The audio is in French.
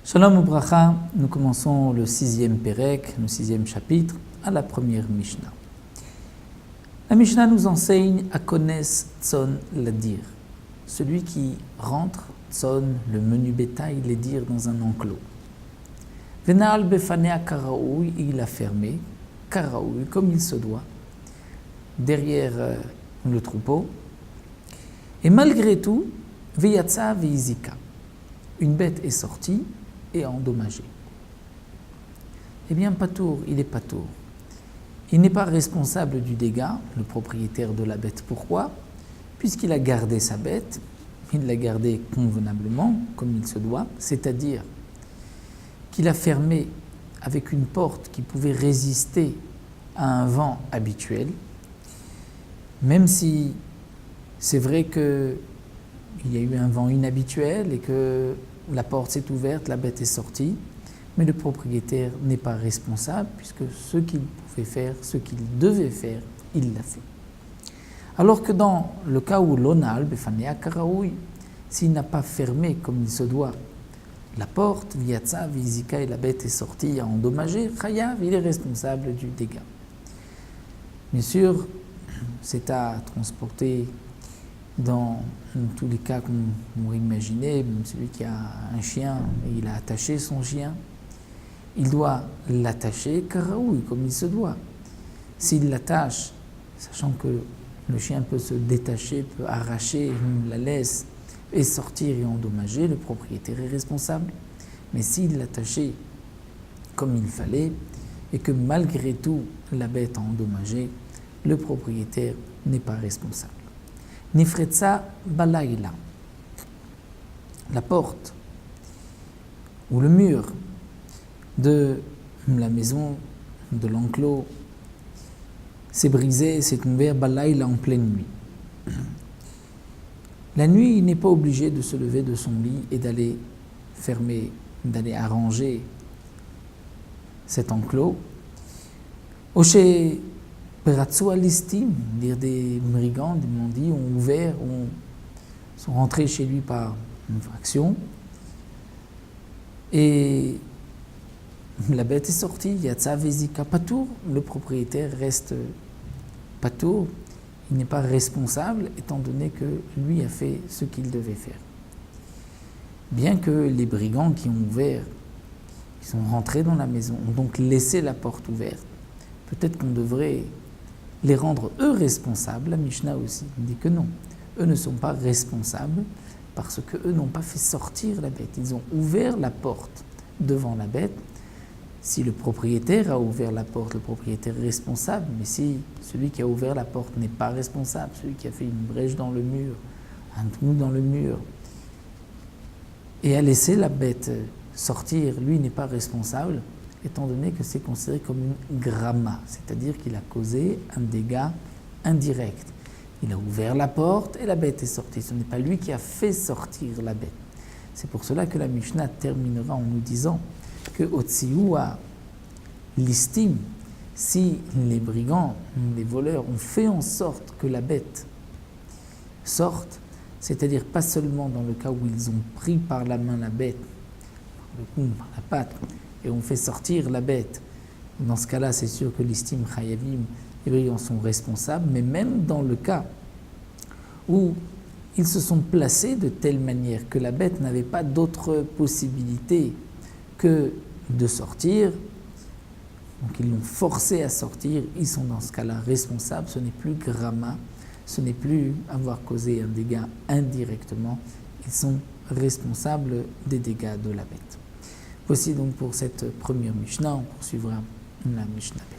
Shalom Ubracha, nous commençons le 6e Pérek, le 6e chapitre, à la première Mishnah. La Mishnah nous enseigne à connaître Tzon Ladir, celui qui rentre, Tzon, le menu bétail, Ladir dans un enclos. Venal Befanea Karaoui, il a fermé, Karaoui, comme il se doit, derrière le troupeau. Et malgré tout, Veyatsa Veizika, une bête est sortie et endommagé. Eh bien, Patour, il est Patour. Il n'est pas responsable du dégât, le propriétaire de la bête. Pourquoi ? Puisqu'il a gardé sa bête, il l'a gardée convenablement, comme il se doit, c'est-à-dire qu'il a fermé avec une porte qui pouvait résister à un vent habituel, même si c'est vrai qu'il y a eu un vent inhabituel et que la porte s'est ouverte, la bête est sortie, mais le propriétaire n'est pas responsable puisque ce qu'il pouvait faire, ce qu'il devait faire, il l'a fait. Alors que dans le cas où l'onal, Befanea Karaoui, s'il n'a pas fermé comme il se doit la porte, Yatsa, Vizika et la bête est sortie, a endommagé, Chayav, il est responsable du dégât. Bien sûr, c'est à transporter dans tous les cas qu'on pourrait imaginer, même celui qui a un chien et il a attaché son chien, il doit l'attacher karaoui, comme il se doit. S'il l'attache, sachant que le chien peut se détacher, peut arracher la laisse et sortir et endommager, le propriétaire est responsable. Mais s'il l'attachait comme il fallait et que malgré tout la bête a endommagé, le propriétaire n'est pas responsable. Nifretsa balayla, la porte ou le mur de la maison, de l'enclos, s'est brisé, s'est ouvert balayla en pleine nuit. La nuit, il n'est pas obligé de se lever de son lit et d'aller fermer, d'aller arranger cet enclos. Oché Peratsu Alistim, dire des brigands, des bandits, ont ouvert, sont rentrés chez lui par une fraction. Et la bête est sortie, Yatsa Vezika Patour, le propriétaire reste Patour, il n'est pas responsable étant donné que lui a fait ce qu'il devait faire. Bien que les brigands qui ont ouvert, qui sont rentrés dans la maison, ont donc laissé la porte ouverte, peut-être qu'on devrait les rendre eux responsables. La Mishnah aussi dit que non, eux ne sont pas responsables parce qu'eux n'ont pas fait sortir la bête. Ils ont ouvert la porte devant la bête. Si le propriétaire a ouvert la porte, le propriétaire est responsable, mais si celui qui a ouvert la porte n'est pas responsable, celui qui a fait une brèche dans le mur, un trou dans le mur, et a laissé la bête sortir, lui n'est pas responsable, étant donné que c'est considéré comme une gramma, c'est-à-dire qu'il a causé un dégât indirect. Il a ouvert la porte et la bête est sortie. Ce n'est pas lui qui a fait sortir la bête. C'est pour cela que la Mishnah terminera en nous disant que Otsioua l'estime, si les brigands, les voleurs ont fait en sorte que la bête sorte, c'est-à-dire pas seulement dans le cas où ils ont pris par la main la bête, par le cou, par la patte, et on fait sortir la bête. Dans ce cas-là, c'est sûr que l'estime Chayavim, les brigands sont responsables, mais même dans le cas où ils se sont placés de telle manière que la bête n'avait pas d'autre possibilité que de sortir, donc ils l'ont forcé à sortir, ils sont dans ce cas-là responsables, ce n'est plus gramma, ce n'est plus avoir causé un dégât indirectement, ils sont responsables des dégâts de la bête. Voici donc pour cette première Mishnah, on poursuivra la Mishnah bête.